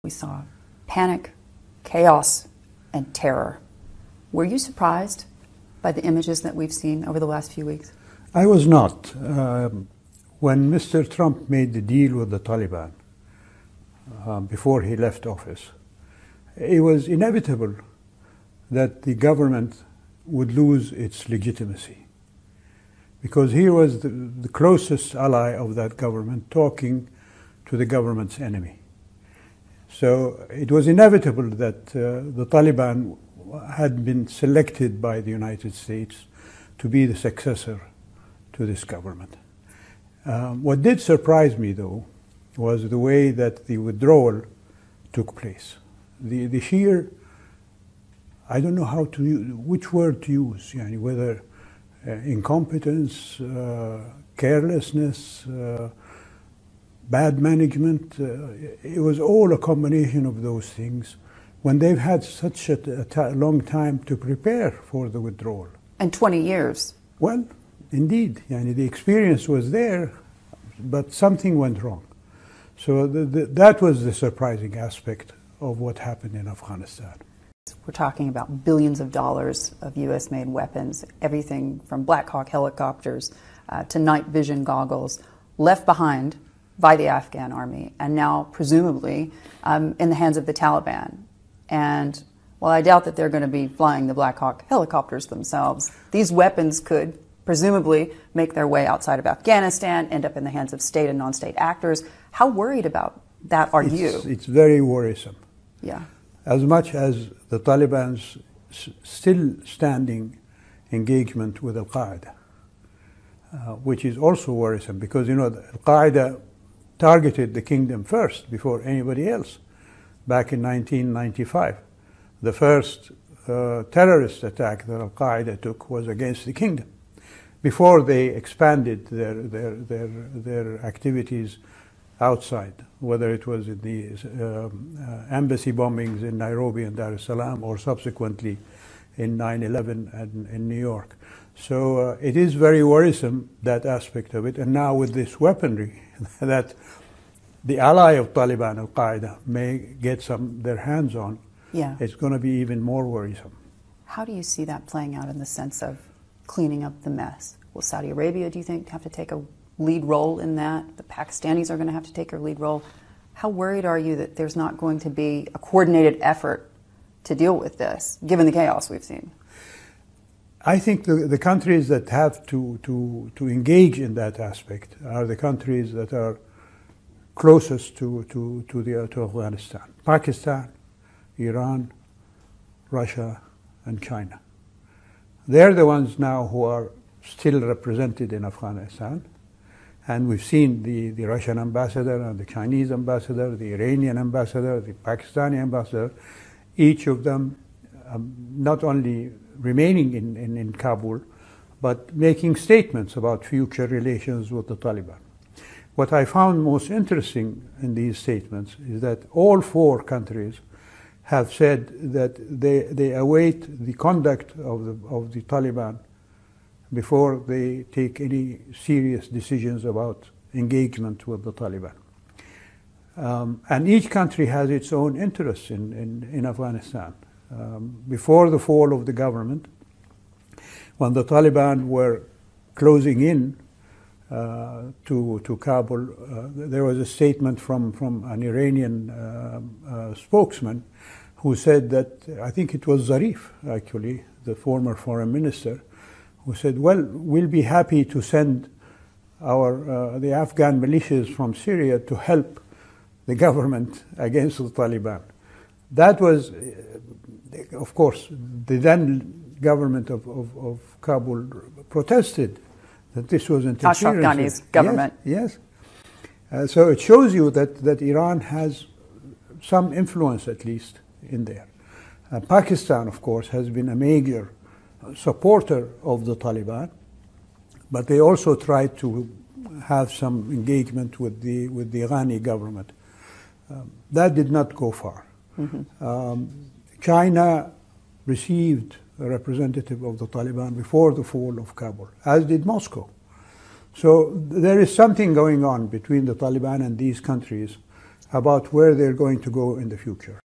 we saw panic, chaos, and terror. Were you surprised by the images that we've seen over the last few weeks? I was not. When Mr. Trump made the deal with the Taliban before he left office, it was inevitable that the government would lose its legitimacy, because he was the closest ally of that government talking to the government's enemy. So it was inevitable that the Taliban had been selected by the United States to be the successor to this government. What did surprise me, though, was the way that the withdrawal took place. The sheer, I don't know how to use, which word to use, whether incompetence, carelessness, bad management, it was all a combination of those things when they've had such a long time to prepare for the withdrawal. And 20 years. Well, indeed, the experience was there, but something went wrong. So that was the surprising aspect of what happened in Afghanistan. We're talking about billions of dollars of U.S.-made weapons, everything from Black Hawk helicopters to night vision goggles, left behind by the Afghan army, and now presumably in the hands of the Taliban. And while I doubt that they're going to be flying the Black Hawk helicopters themselves, these weapons could presumably make their way outside of Afghanistan, end up in the hands of state and non-state actors. How worried about that are you? It's very worrisome. Yeah. As much as the Taliban's still standing engagement with Al-Qaeda, which is also worrisome because, Al-Qaeda targeted the kingdom first before anybody else back in 1995. The first terrorist attack that Al-Qaeda took was against the kingdom before they expanded their activities outside, whether it was in the embassy bombings in Nairobi and Dar es Salaam or subsequently in 9/11 and in New York. So it is very worrisome, that aspect of it. And now with this weaponry that the ally of Taliban, Al-Qaeda, may get their hands on, it's going to be even more worrisome. How do you see that playing out in the sense of cleaning up the mess? Will Saudi Arabia, do you think, have to take a lead role in that? The Pakistanis are going to have to take a lead role. How worried are you that there's not going to be a coordinated effort to deal with this, given the chaos we've seen? I think the countries that have to engage in that aspect are the countries that are closest to Afghanistan: Pakistan, Iran, Russia, and China. They're the ones now who are still represented in Afghanistan. And we've seen the Russian ambassador and the Chinese ambassador, the Iranian ambassador, the Pakistani ambassador, each of them not only remaining in Kabul, but making statements about future relations with the Taliban. What I found most interesting in these statements is that all four countries have said that they await the conduct of the Taliban before they take any serious decisions about engagement with the Taliban. And each country has its own interests in Afghanistan. Before the fall of the government, when the Taliban were closing in to Kabul, there was a statement from an Iranian spokesman who said that, I think it was Zarif, actually, the former foreign minister, who said, well, we'll be happy to send the Afghan militias from Syria to help the government against the Taliban. That was, of course, the then government of Kabul protested that this was interference. Ashraf Ghani's government. Yes. So it shows you that Iran has some influence, at least, in there. Pakistan, of course, has been a major supporter of the Taliban, but they also tried to have some engagement with the Ghani government. That did not go far. Mm-hmm. China received a representative of the Taliban before the fall of Kabul, as did Moscow. So there is something going on between the Taliban and these countries about where they're going to go in the future.